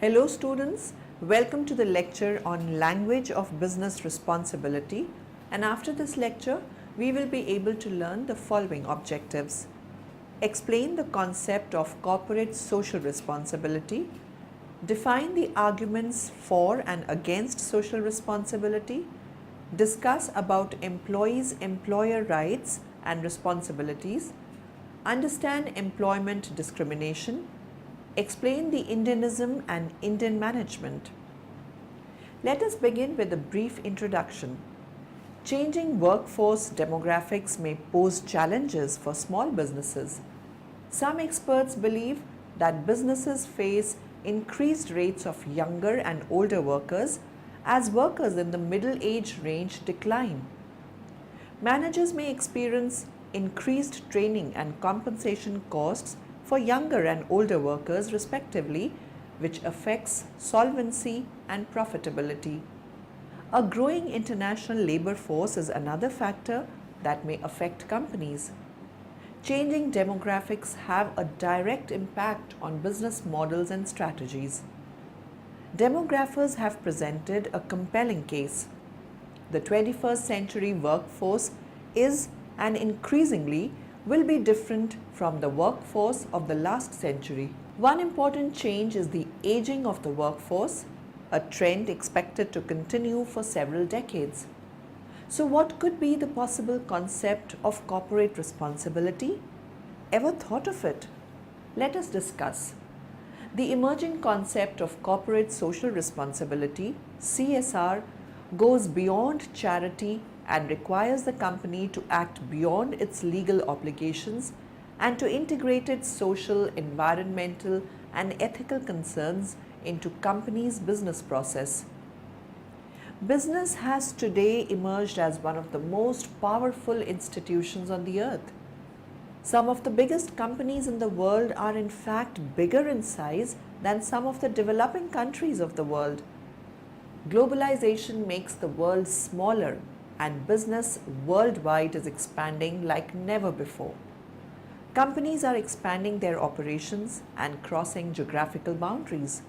Hello students, welcome to the lecture on language of business responsibility, and after this lecture we will be able to learn the following objectives. Explain the concept of corporate social responsibility, define the arguments for and against social responsibility, discuss about employees' employer rights and responsibilities, understand employment discrimination, explain the Indianism and Indian management. Let us begin with a brief introduction. Changing workforce demographics may pose challenges for small businesses. Some experts believe that businesses face increased rates of younger and older workers as workers in the middle age range decline. Managers may experience increased training and compensation costs for younger and older workers respectively, which affects solvency and profitability. A growing international labor force is another factor that may affect companies. Changing demographics have a direct impact on business models and strategies. Demographers have presented a compelling case. The 21st century workforce is and increasingly will be different from the workforce of the last century. One important change is the aging of the workforce, a trend expected to continue for several decades. So what could be the possible concept of corporate responsibility? Ever thought of it? Let us discuss. The emerging concept of corporate social responsibility, CSR, goes beyond charity and requires the company to act beyond its legal obligations and to integrate its social, environmental, and ethical concerns into company's business process. Business has today emerged as one of the most powerful institutions on the earth. Some of the biggest companies in the world are in fact bigger in size than some of the developing countries of the world. Globalization makes the world smaller, and business worldwide is expanding like never before. Companies are expanding their operations and crossing geographical boundaries.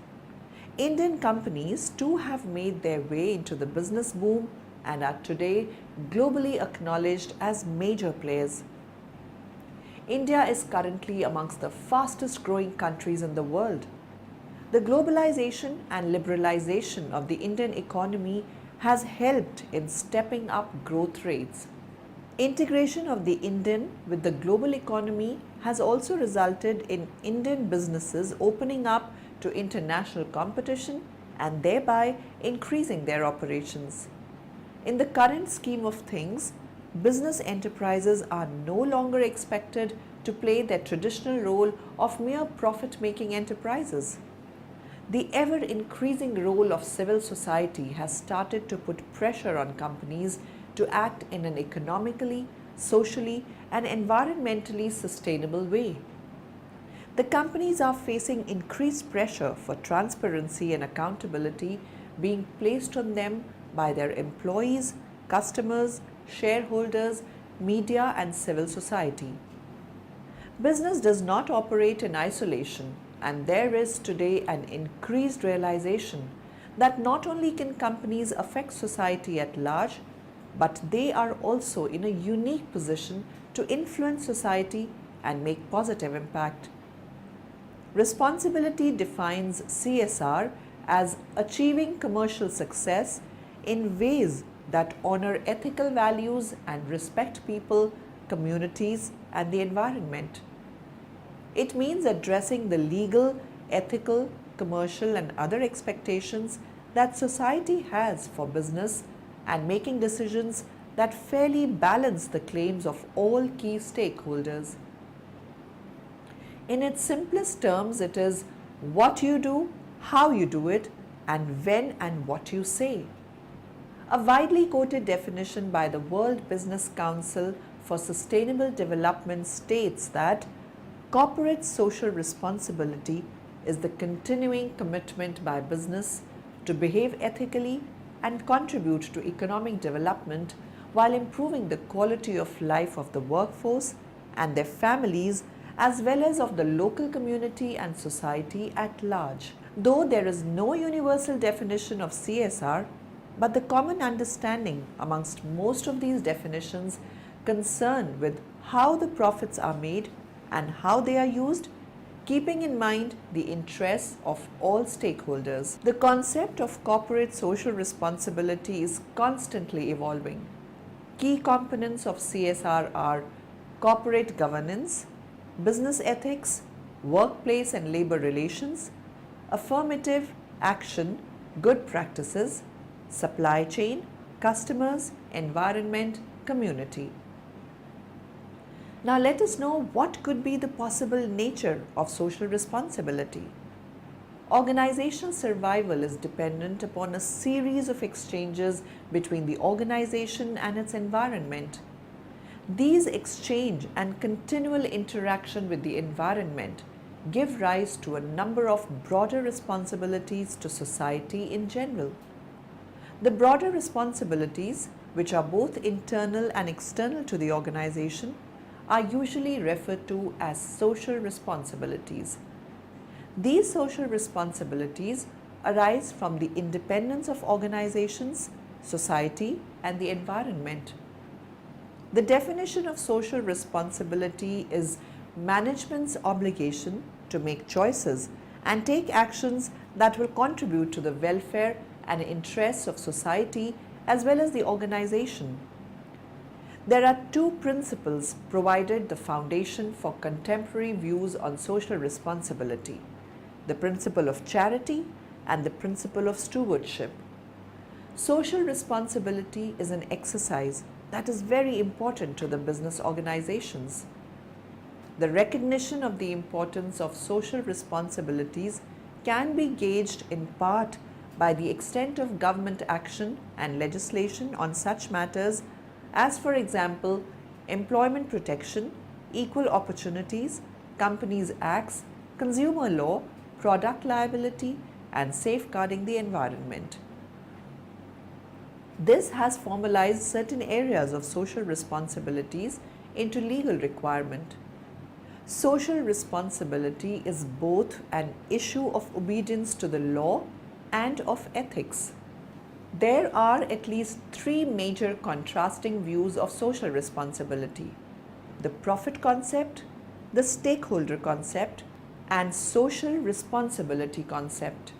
Indian companies too have made their way into the business boom and are today globally acknowledged as major players. India is currently amongst the fastest growing countries in the world. The globalization and liberalization of the Indian economy has helped in stepping up growth rates. Integration of the Indian with the global economy has also resulted in Indian businesses opening up to international competition and thereby increasing their operations. In the current scheme of things, business enterprises are no longer expected to play their traditional role of mere profit-making enterprises. The ever-increasing role of civil society has started to put pressure on companies to act in an economically, socially, and environmentally sustainable way. The companies are facing increased pressure for transparency and accountability being placed on them by their employees, customers, shareholders, media, and civil society. Business does not operate in isolation, and there is today an increased realization that not only can companies affect society at large, but they are also in a unique position to influence society and make positive impact. Responsibility defines CSR as achieving commercial success in ways that honor ethical values and respect people, communities, and the environment. It means addressing the legal, ethical, commercial, and other expectations that society has for business and making decisions that fairly balance the claims of all key stakeholders. In its simplest terms, it is what you do, how you do it, and when and what you say. A widely quoted definition by the World Business Council for Sustainable Development states that corporate social responsibility is the continuing commitment by business to behave ethically and contribute to economic development while improving the quality of life of the workforce and their families as well as of the local community and society at large. Though there is no universal definition of CSR, but the common understanding amongst most of these definitions concern with how the profits are made and how they are used, keeping in mind the interests of all stakeholders. The concept of corporate social responsibility is constantly evolving. Key components of CSR are corporate governance, business ethics, workplace and labor relations, affirmative action, good practices, supply chain, customers, environment, community. Now let us know what could be the possible nature of social responsibility. Organizational survival is dependent upon a series of exchanges between the organization and its environment. These exchange and continual interaction with the environment give rise to a number of broader responsibilities to society in general. The broader responsibilities, which are both internal and external to the organization, are usually referred to as social responsibilities. These social responsibilities arise from the independence of organizations, society, and the environment. The definition of social responsibility is management's obligation to make choices and take actions that will contribute to the welfare and interests of society as well as the organization. There are two principles provided the foundation for contemporary views on social responsibility: the principle of charity and the principle of stewardship. Social responsibility is an exercise that is very important to the business organizations. The recognition of the importance of social responsibilities can be gauged in part by the extent of government action and legislation on such matters as, for example, employment protection, equal opportunities, companies acts, consumer law, product liability, and safeguarding the environment. This has formalized certain areas of social responsibilities into legal requirement. Social responsibility is both an issue of obedience to the law and of ethics. There are at least three major contrasting views of social responsibility: the profit concept, the stakeholder concept, and social responsibility concept.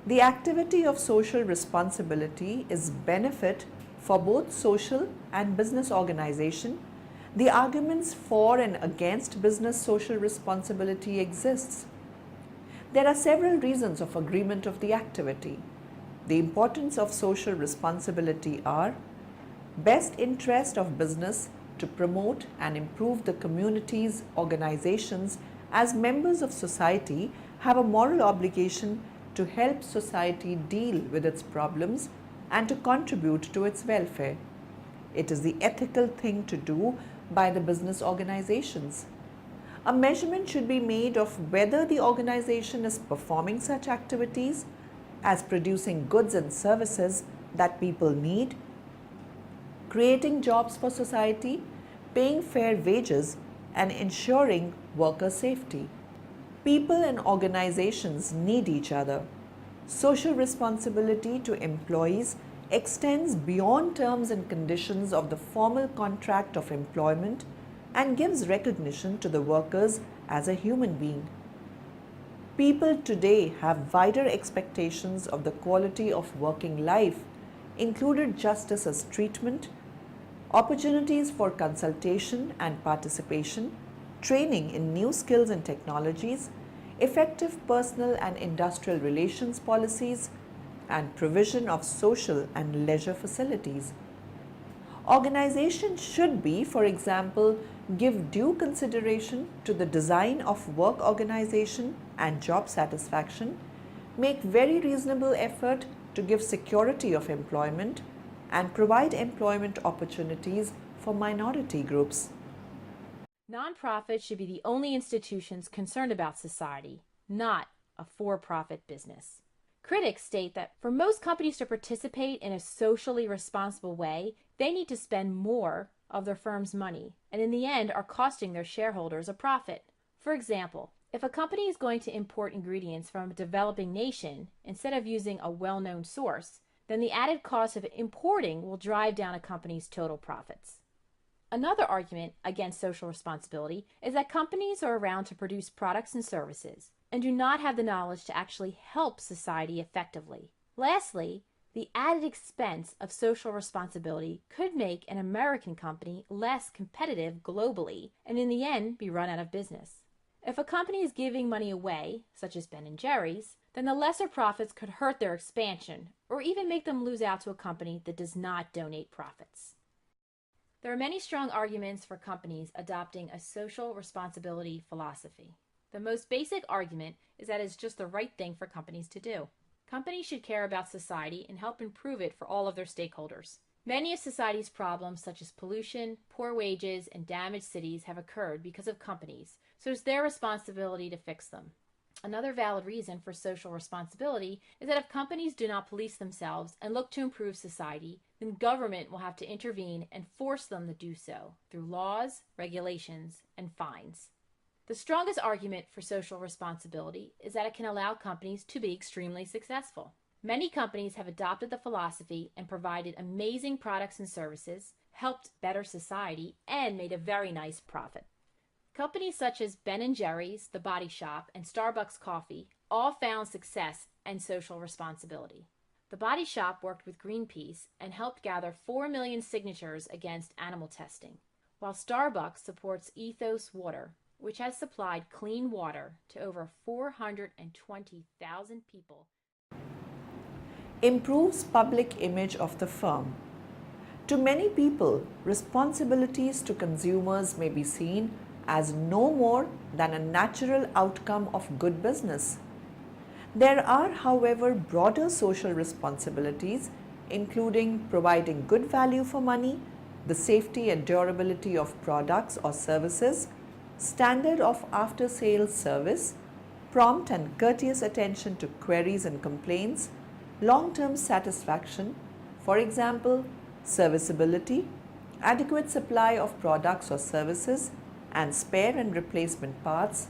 The activity of social responsibility is benefit for both social and business organization. The arguments for and against business social responsibility exists. There are several reasons of agreement of the activity. The importance of social responsibility are: best interest of business to promote and improve the communities, organizations as members of society have a moral obligation to help society deal with its problems and to contribute to its welfare. It is the ethical thing to do by the business organizations. A measurement should be made of whether the organization is performing such activities as producing goods and services that people need, creating jobs for society, paying fair wages, and ensuring worker safety. People and organizations need each other. Social responsibility to employees extends beyond terms and conditions of the formal contract of employment and gives recognition to the workers as a human being. People today have wider expectations of the quality of working life, included justice as treatment, opportunities for consultation and participation, training in new skills and technologies, effective personal and industrial relations policies, and provision of social and leisure facilities. Organizations should be, for example, give due consideration to the design of work organization and job satisfaction, make very reasonable effort to give security of employment, and provide employment opportunities for minority groups. Nonprofits should be the only institutions concerned about society, not a for-profit business. Critics state that for most companies to participate in a socially responsible way, they need to spend more of their firm's money, and in the end are costing their shareholders a profit. For example, If a company is going to import ingredients from a developing nation instead of using a well-known source, then the added cost of importing will drive down a company's total profits. Another argument against social responsibility is that companies are around to produce products and services and do not have the knowledge to actually help society effectively. Lastly, the added expense of social responsibility could make an American company less competitive globally and in the end be run out of business. If a company is giving money away, such as Ben & Jerry's, then the lesser profits could hurt their expansion or even make them lose out to a company that does not donate profits. There are many strong arguments for companies adopting a social responsibility philosophy. The most basic argument is that it's just the right thing for companies to do. Companies should care about society and help improve it for all of their stakeholders. Many of society's problems, such as pollution, poor wages, and damaged cities, have occurred because of companies, so it's their responsibility to fix them. Another valid reason for social responsibility is that if companies do not police themselves and look to improve society, then government will have to intervene and force them to do so through laws, regulations, and fines. The strongest argument for social responsibility is that it can allow companies to be extremely successful. Many companies have adopted the philosophy and provided amazing products and services, helped better society, and made a very nice profit. Companies such as Ben & Jerry's, The Body Shop, and Starbucks Coffee all found success and social responsibility. The Body Shop worked with Greenpeace and helped gather 4 million signatures against animal testing, while Starbucks supports Ethos Water, which has supplied clean water to over 420,000 people. Improves public image of the firm. To many people, responsibilities to consumers may be seen as no more than a natural outcome of good business. There are, however, broader social responsibilities, including providing good value for money, the safety and durability of products or services, standard of after-sales service, prompt and courteous attention to queries and complaints, long-term satisfaction, for example, serviceability, adequate supply of products or services, and spare and replacement parts,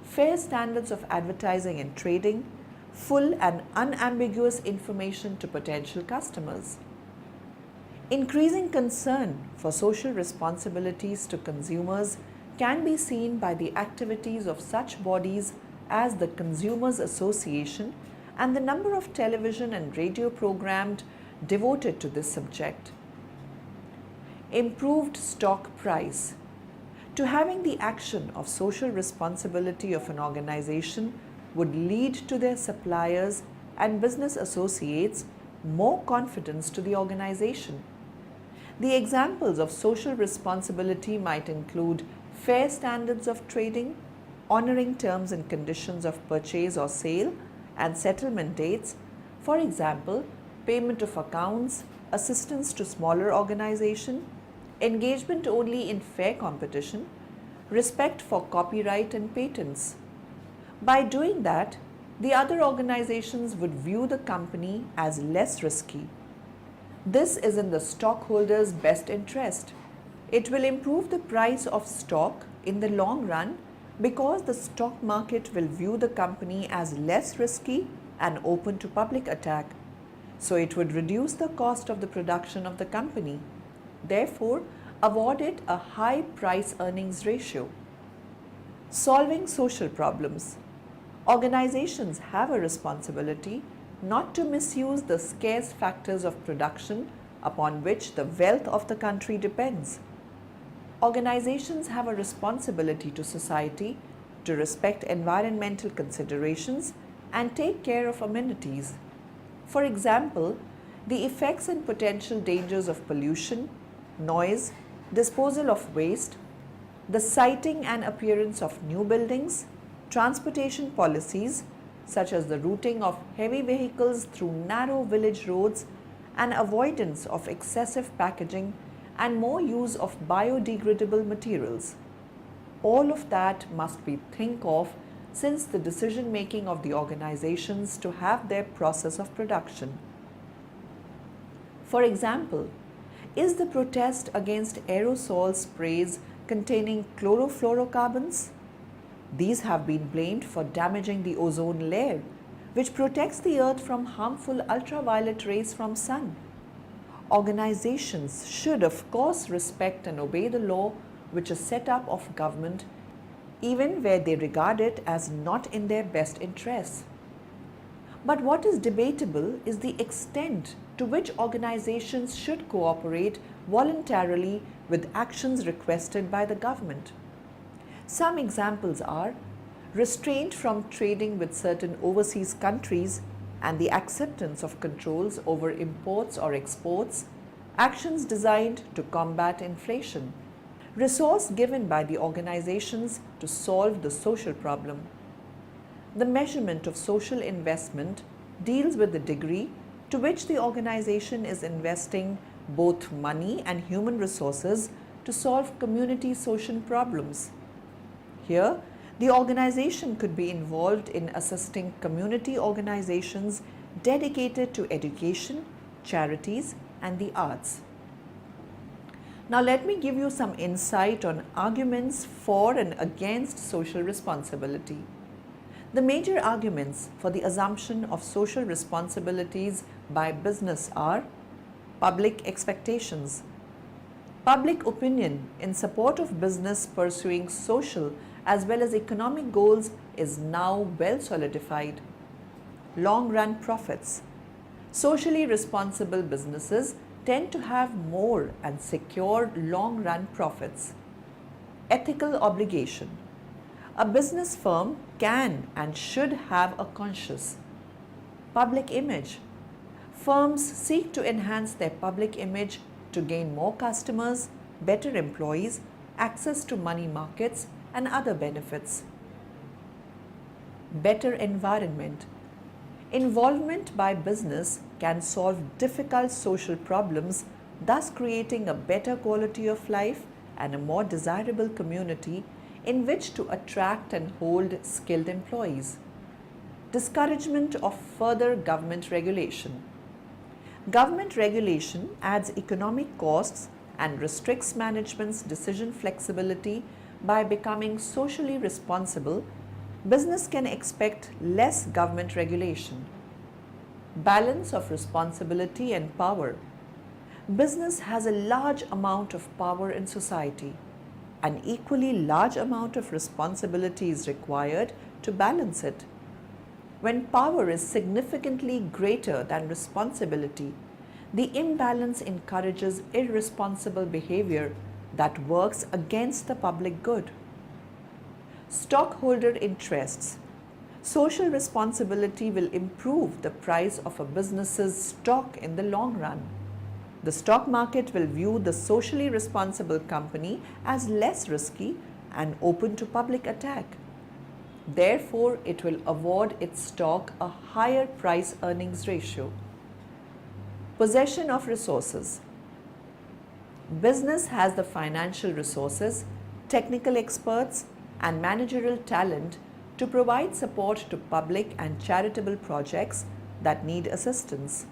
fair standards of advertising and trading, full and unambiguous information to potential customers. Increasing concern for social responsibilities to consumers can be seen by the activities of such bodies as the Consumers Association and the number of television and radio programs devoted to this subject. Improved stock price. To having the action of social responsibility of an organization would lead to their suppliers and business associates more confidence to the organization. The examples of social responsibility might include fair standards of trading, honoring terms and conditions of purchase or sale, and settlement dates, for example, payment of accounts, assistance to smaller organizations, engagement only in fair competition, respect for copyright and patents. By doing that, the other organizations would view the company as less risky. This is in the stockholders' best interest. It will improve the price of stock in the long run because the stock market will view the company as less risky and open to public attack. So it would reduce the cost of the production of the company. Therefore, award it a high price-earnings ratio. Solving social problems. Organizations have a responsibility not to misuse the scarce factors of production upon which the wealth of the country depends. Organizations have a responsibility to society to respect environmental considerations and take care of amenities. For example, the effects and potential dangers of pollution, noise, disposal of waste, the siting and appearance of new buildings, transportation policies such as the routing of heavy vehicles through narrow village roads and avoidance of excessive packaging and more use of biodegradable materials. All of that must be think of since the decision making of the organizations to have their process of production. For example, is the protest against aerosol sprays containing chlorofluorocarbons? These have been blamed for damaging the ozone layer, which protects the earth from harmful ultraviolet rays from sun. Organizations should of course respect and obey the law which is set up of government, even where they regard it as not in their best interests. But what is debatable is the extent to which organizations should cooperate voluntarily with actions requested by the government. Some examples are restraint from trading with certain overseas countries and the acceptance of controls over imports or exports, actions designed to combat inflation, resource given by the organizations to solve the social problem. The measurement of social investment deals with the degree to which the organization is investing both money and human resources to solve community social problems. Here, the organization could be involved in assisting community organizations dedicated to education, charities, and the arts. Now, let me give you some insight on arguments for and against social responsibility. The major arguments for the assumption of social responsibilities by business are public expectations. Public opinion in support of business pursuing social as well as economic goals is now well solidified. Long-run profits. Socially responsible businesses tend to have more and secure long-run profits. Ethical obligation. A business firm can and should have a conscious. Public image. Firms seek to enhance their public image to gain more customers, better employees, access to money markets, and other benefits. Better environment. Involvement by business can solve difficult social problems, thus creating a better quality of life and a more desirable community in which to attract and hold skilled employees. Discouragement of further government regulation. Government regulation adds economic costs and restricts management's decision flexibility. By becoming socially responsible, business can expect less government regulation. Balance of responsibility and power. Business has a large amount of power in society. An equally large amount of responsibility is required to balance it. When power is significantly greater than responsibility, the imbalance encourages irresponsible behavior that works against the public good. Stockholder interests. Social responsibility will improve the price of a business's stock in the long run. The stock market will view the socially responsible company as less risky and open to public attack. Therefore, it will award its stock a higher price-earnings ratio. Possession of resources. Business has the financial resources, technical experts, and managerial talent to provide support to public and charitable projects that need assistance.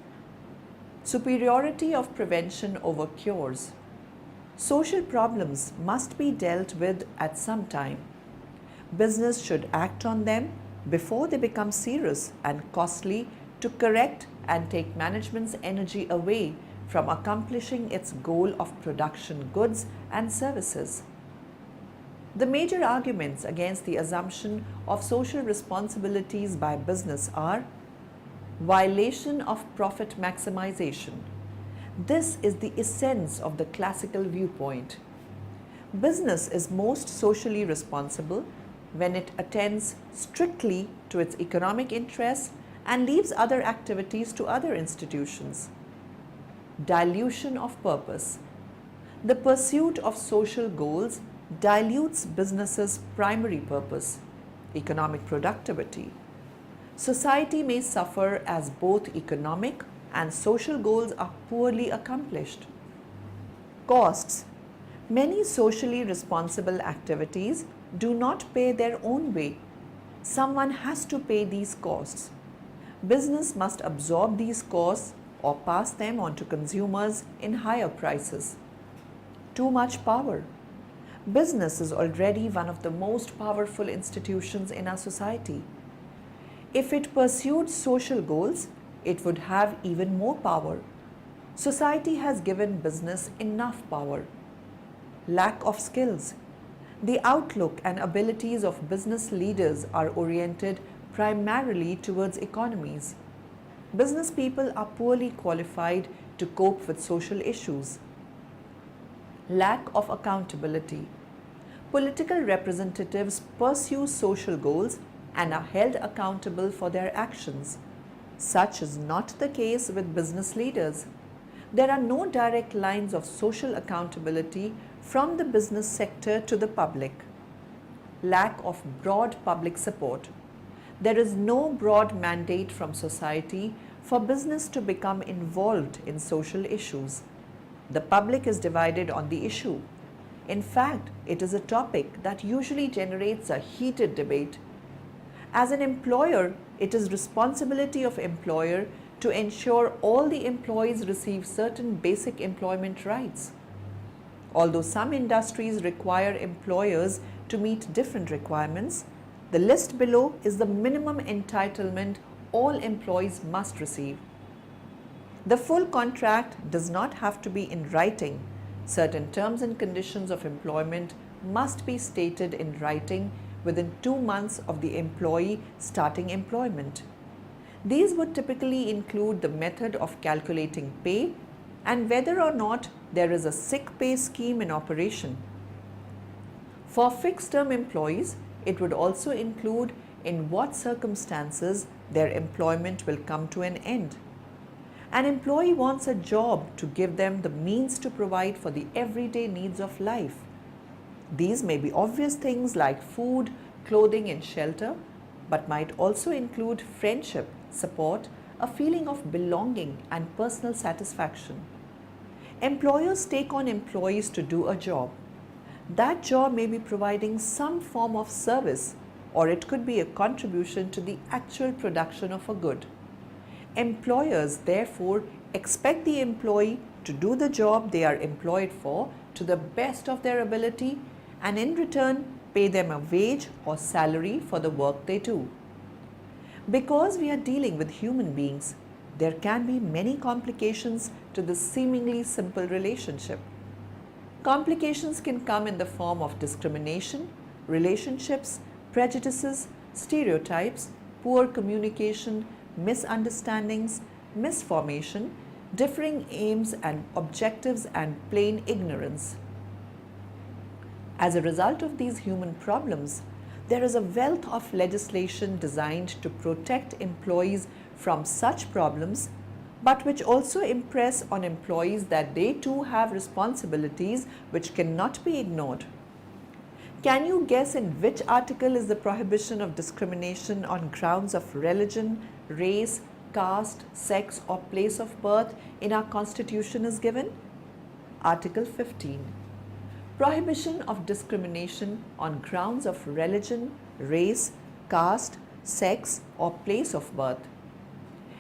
Superiority of prevention over cures. Social problems must be dealt with at some time. Business should act on them before they become serious and costly to correct and take management's energy away from accomplishing its goal of production goods and services. The major arguments against the assumption of social responsibilities by business are violation of profit maximization. This is the essence of the classical viewpoint. Business is most socially responsible when it attends strictly to its economic interests and leaves other activities to other institutions. Dilution of purpose. The pursuit of social goals dilutes business's primary purpose, economic productivity. Society may suffer as both economic and social goals are poorly accomplished. Costs. Many socially responsible activities do not pay their own way. Someone has to pay these costs. Business must absorb these costs or pass them on to consumers in higher prices. Too much power. Business is already one of the most powerful institutions in our society. If it pursued social goals, it would have even more power. Society has given business enough power. Lack of skills. The outlook and abilities of business leaders are oriented primarily towards economies. Business people are poorly qualified to cope with social issues. Lack of accountability. Political representatives pursue social goals and are held accountable for their actions. Such is not the case with business leaders. There are no direct lines of social accountability from the business sector to the public. Lack of broad public support. There is no broad mandate from society for business to become involved in social issues. The public is divided on the issue. In fact, it is a topic that usually generates a heated debate. As an employer, it is responsibility of employer to ensure all the employees receive certain basic employment rights. Although some industries require employers to meet different requirements, the list below is the minimum entitlement all employees must receive. The full contract does not have to be in writing. Certain terms and conditions of employment must be stated in writing within 2 months of the employee starting employment. These would typically include the method of calculating pay and whether or not there is a sick pay scheme in operation. For fixed-term employees, it would also include in what circumstances their employment will come to an end. An employee wants a job to give them the means to provide for the everyday needs of life. These may be obvious things like food, clothing, and shelter, but might also include friendship, support, a feeling of belonging, and personal satisfaction. Employers take on employees to do a job. That job may be providing some form of service, or it could be a contribution to the actual production of a good. Employers therefore expect the employee to do the job they are employed for to the best of their ability and in return pay them a wage or salary for the work they do. Because we are dealing with human beings, there can be many complications to this seemingly simple relationship. Complications can come in the form of discrimination, relationships, prejudices, stereotypes, poor communication, misunderstandings, misformation, differing aims and objectives, and plain ignorance. As a result of these human problems, there is a wealth of legislation designed to protect employees from such problems, but which also impress on employees that they too have responsibilities which cannot be ignored. Can you guess in which article is the prohibition of discrimination on grounds of religion, race, caste, sex, or place of birth in our Constitution is given? Article 15. Prohibition of discrimination on grounds of religion, race, caste, sex, or place of birth.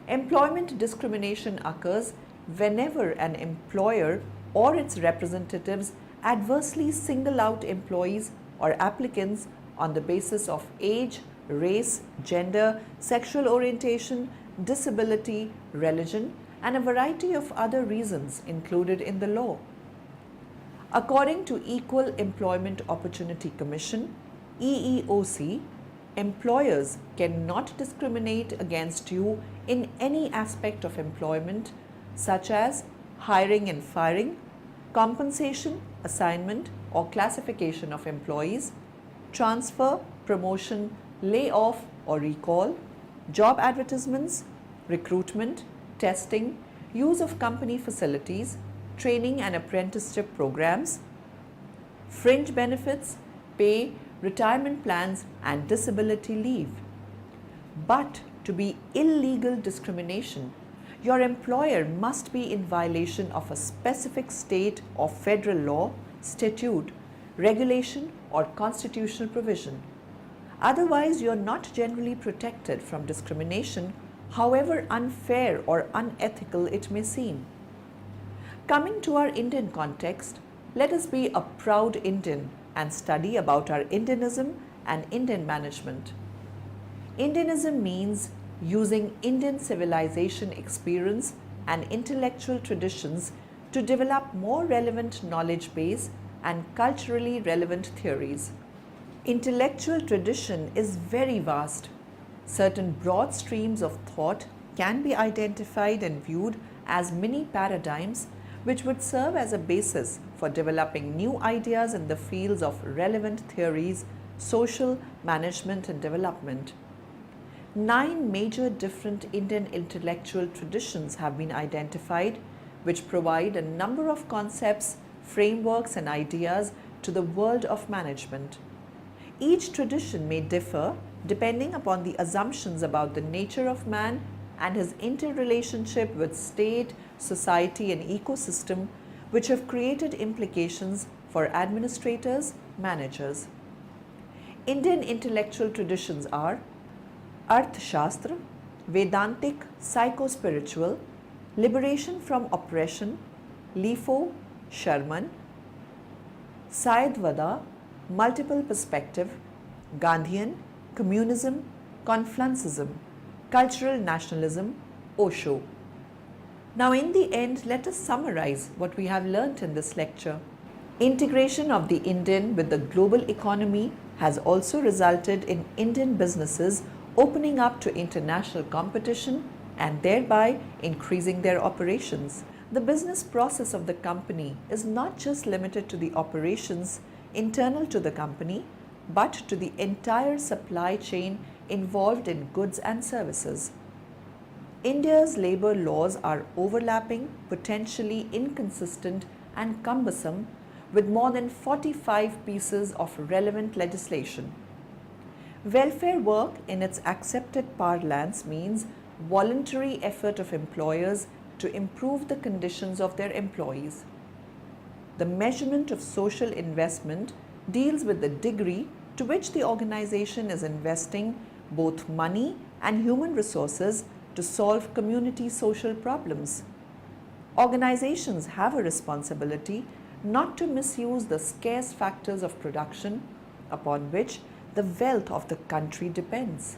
Employment discrimination occurs whenever an employer or its representatives adversely single out employees or applicants on the basis of age, race, gender, sexual orientation, disability, religion, and a variety of other reasons included in the law. According to Equal Employment Opportunity Commission, EEOC, employers cannot discriminate against you in any aspect of employment, such as hiring and firing, compensation, assignment, or classification of employees, transfer, promotion, layoff or recall, job advertisements, recruitment, testing, use of company facilities, training and apprenticeship programs, fringe benefits, pay, retirement plans, and disability leave. But to be illegal discrimination, your employer must be in violation of a specific state or federal law, statute, regulation, or constitutional provision. Otherwise, you are not generally protected from discrimination, however unfair or unethical it may seem. Coming to our Indian context, let us be a proud Indian and study about our Indianism and Indian management. Indianism means using Indian civilization experience and intellectual traditions to develop more relevant knowledge base and culturally relevant theories. Intellectual tradition is very vast. Certain broad streams of thought can be identified and viewed as mini paradigms which would serve as a basis for developing new ideas in the fields of relevant theories, social, management and development. 9 major different Indian intellectual traditions have been identified which provide a number of concepts, frameworks and ideas to the world of management. Each tradition may differ depending upon the assumptions about the nature of man and his interrelationship with state, society and ecosystem which have created implications for administrators, managers. Indian intellectual traditions are Arthashastra, Vedantic psycho-spiritual, Liberation from oppression, Lifo, Sharman, Sayadvada, multiple perspective, Gandhian, communism, confluencism, cultural nationalism, Osho. Now in the end, let us summarize what we have learnt in this lecture. Integration of the Indian with the global economy has also resulted in Indian businesses opening up to international competition and thereby increasing their operations. The business process of the company is not just limited to the operations internal to the company, but to the entire supply chain involved in goods and services. India's labor laws are overlapping, potentially inconsistent and cumbersome, with more than 45 pieces of relevant legislation. Welfare work in its accepted parlance means voluntary effort of employers to improve the conditions of their employees. The measurement of social investment deals with the degree to which the organization is investing both money and human resources to solve community social problems. Organizations have a responsibility not to misuse the scarce factors of production upon which the wealth of the country depends.